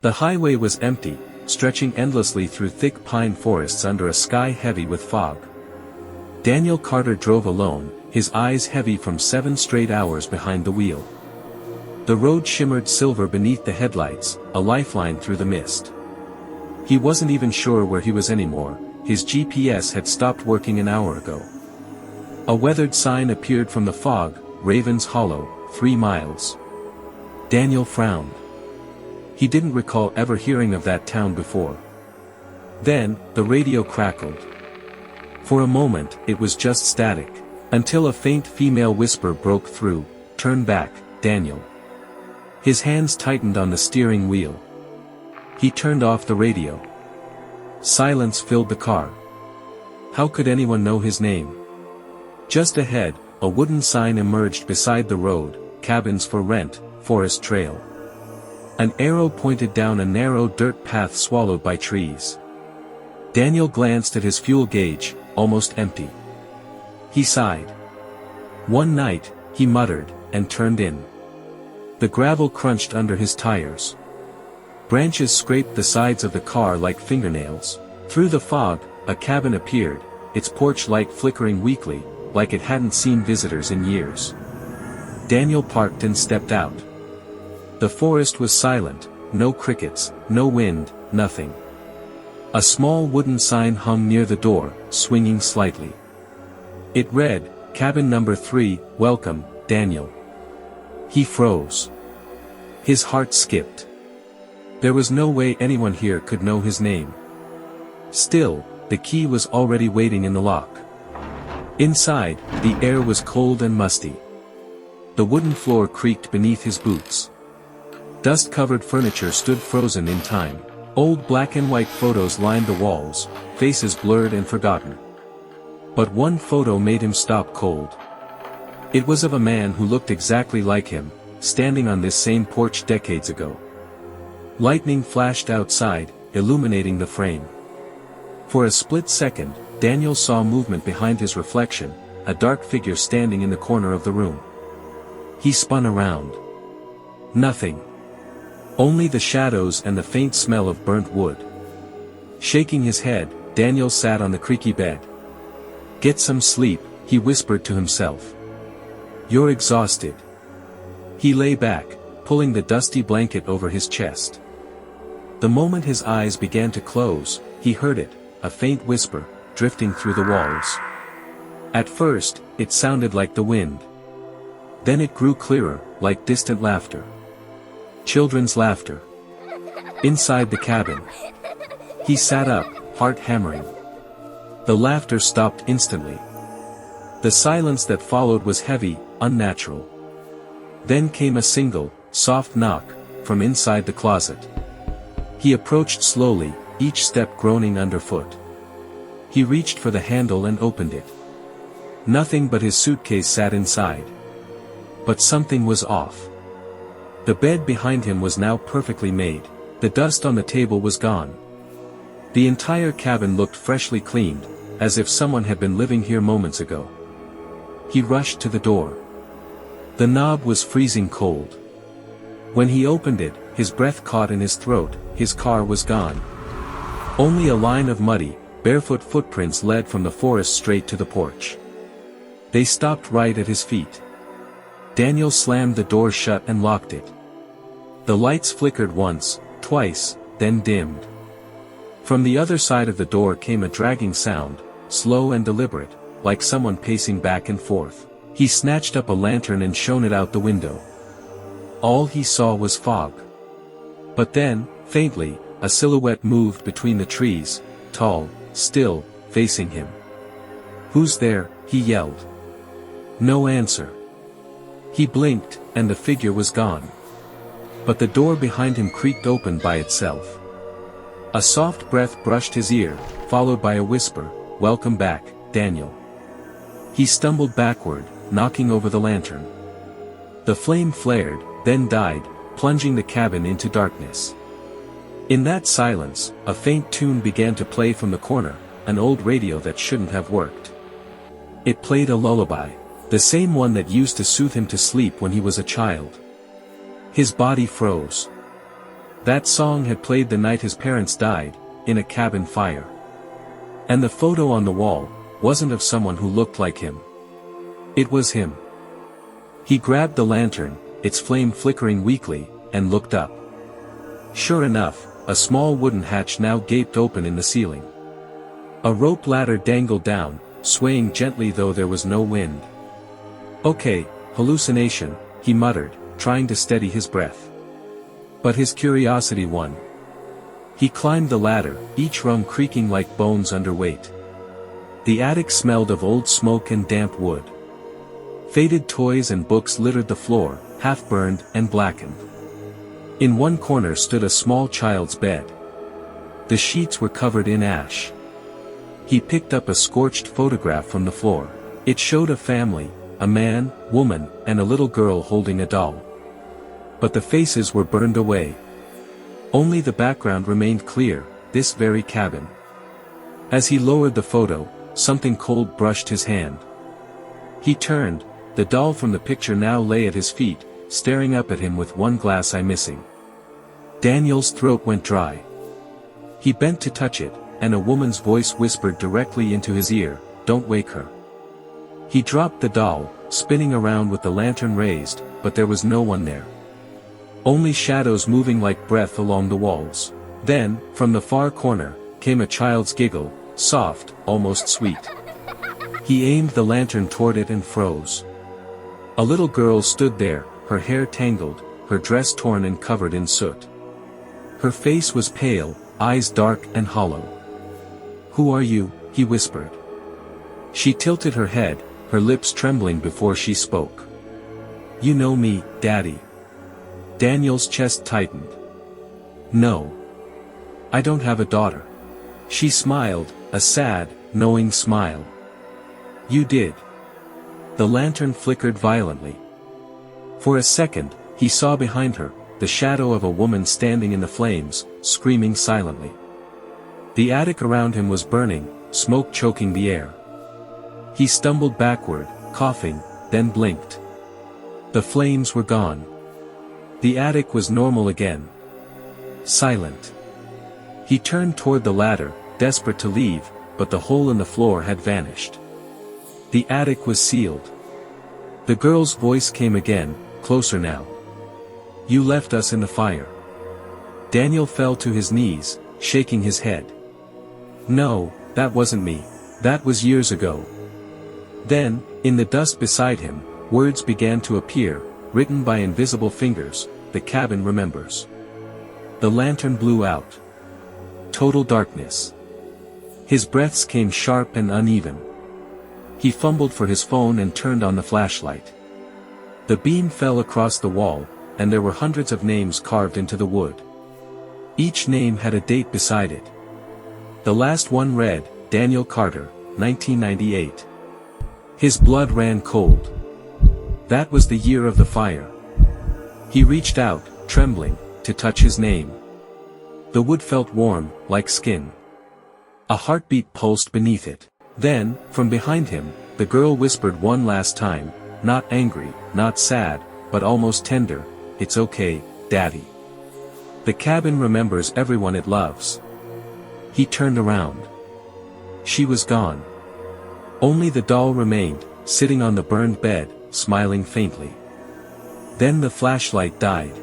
The highway was empty, stretching endlessly through thick pine forests under a sky heavy with fog. Daniel Carter drove alone, his eyes heavy from 7 straight hours behind the wheel. The road shimmered silver beneath the headlights, a lifeline through the mist. He wasn't even sure where he was anymore, his GPS had stopped working an hour ago. A weathered sign appeared from the fog, Raven's Hollow, 3 miles. Daniel frowned. He didn't recall ever hearing of that town before. Then, the radio crackled. For a moment, it was just static, until a faint female whisper broke through, "Turn back, Daniel." His hands tightened on the steering wheel. He turned off the radio. Silence filled the car. How could anyone know his name? Just ahead, a wooden sign emerged beside the road, "Cabins for Rent, Forest Trail." An arrow pointed down a narrow dirt path swallowed by trees. Daniel glanced at his fuel gauge, almost empty. He sighed. One night, he muttered, and turned in. The gravel crunched under his tires. Branches scraped the sides of the car like fingernails. Through the fog, a cabin appeared, its porch light flickering weakly, like it hadn't seen visitors in years. Daniel parked and stepped out. The forest was silent, no crickets, no wind, nothing. A small wooden sign hung near the door, swinging slightly. It read, "Cabin number 3, welcome, Daniel." He froze. His heart skipped. There was no way anyone here could know his name. Still, the key was already waiting in the lock. Inside, the air was cold and musty. The wooden floor creaked beneath his boots. Dust-covered furniture stood frozen in time. Old black and white photos lined the walls, faces blurred and forgotten. But one photo made him stop cold. It was of a man who looked exactly like him, standing on this same porch decades ago. Lightning flashed outside, illuminating the frame. For a split second, Daniel saw movement behind his reflection, a dark figure standing in the corner of the room. He spun around. Nothing. Only the shadows and the faint smell of burnt wood. Shaking his head, Daniel sat on the creaky bed. "Get some sleep," he whispered to himself. "You're exhausted." He lay back, pulling the dusty blanket over his chest. The moment his eyes began to close, he heard it, a faint whisper, drifting through the walls. At first, it sounded like the wind. Then it grew clearer, like distant laughter. Children's laughter. Inside the cabin. He sat up, heart hammering. The laughter stopped instantly. The silence that followed was heavy, unnatural. Then came a single, soft knock, from inside the closet. He approached slowly, each step groaning underfoot. He reached for the handle and opened it. Nothing but his suitcase sat inside. But something was off. The bed behind him was now perfectly made, the dust on the table was gone. The entire cabin looked freshly cleaned, as if someone had been living here moments ago. He rushed to the door. The knob was freezing cold. When he opened it, his breath caught in his throat, his car was gone. Only a line of muddy, barefoot footprints led from the forest straight to the porch. They stopped right at his feet. Daniel slammed the door shut and locked it. The lights flickered once, twice, then dimmed. From the other side of the door came a dragging sound, slow and deliberate, like someone pacing back and forth. He snatched up a lantern and shone it out the window. All he saw was fog. But then, faintly, a silhouette moved between the trees, tall, still, facing him. "Who's there?" he yelled. No answer. He blinked, and the figure was gone. But the door behind him creaked open by itself. A soft breath brushed his ear, followed by a whisper, "Welcome back, Daniel." He stumbled backward, knocking over the lantern. The flame flared, then died, plunging the cabin into darkness. In that silence, a faint tune began to play from the corner, an old radio that shouldn't have worked. It played a lullaby, the same one that used to soothe him to sleep when he was a child. His body froze. That song had played the night his parents died, in a cabin fire. And the photo on the wall wasn't of someone who looked like him. It was him. He grabbed the lantern, its flame flickering weakly, and looked up. Sure enough, a small wooden hatch now gaped open in the ceiling. A rope ladder dangled down, swaying gently though there was no wind. Okay, hallucination, he muttered, trying to steady his breath. But his curiosity won. He climbed the ladder, each rung creaking like bones under weight. The attic smelled of old smoke and damp wood. Faded toys and books littered the floor, half-burned and blackened. In one corner stood a small child's bed. The sheets were covered in ash. He picked up a scorched photograph from the floor. It showed a family, a man, woman, and a little girl holding a doll. But the faces were burned away. Only the background remained clear, this very cabin. As he lowered the photo, something cold brushed his hand. He turned, the doll from the picture now lay at his feet, staring up at him with one glass eye missing. Daniel's throat went dry. He bent to touch it, and a woman's voice whispered directly into his ear, "Don't wake her." He dropped the doll, spinning around with the lantern raised, but there was no one there. Only shadows moving like breath along the walls. Then, from the far corner, came a child's giggle, soft, almost sweet. He aimed the lantern toward it and froze. A little girl stood there, her hair tangled, her dress torn and covered in soot. Her face was pale, eyes dark and hollow. "Who are you?" he whispered. She tilted her head, her lips trembling before she spoke. "You know me, Daddy." Daniel's chest tightened. "No. I don't have a daughter." She smiled, a sad, knowing smile. "You did." The lantern flickered violently. For a second, he saw behind her, the shadow of a woman standing in the flames, screaming silently. The attic around him was burning, smoke choking the air. He stumbled backward, coughing, then blinked. The flames were gone. The attic was normal again. Silent. He turned toward the ladder, desperate to leave, but the hole in the floor had vanished. The attic was sealed. The girl's voice came again, closer now. "You left us in the fire." Daniel fell to his knees, shaking his head. "No, that wasn't me. That was years ago." Then, in the dust beside him, words began to appear, written by invisible fingers. "The cabin remembers." The lantern blew out. Total darkness. His breaths came sharp and uneven. He fumbled for his phone and turned on the flashlight. The beam fell across the wall, and there were hundreds of names carved into the wood. Each name had a date beside it. The last one read, Daniel Carter, 1998. His blood ran cold. That was the year of the fire. He reached out, trembling, to touch his name. The wood felt warm, like skin. A heartbeat pulsed beneath it. Then, from behind him, the girl whispered one last time, not angry, not sad, but almost tender, "It's okay, Daddy. The cabin remembers everyone it loves." He turned around. She was gone. Only the doll remained, sitting on the burned bed, smiling faintly. Then the flashlight died.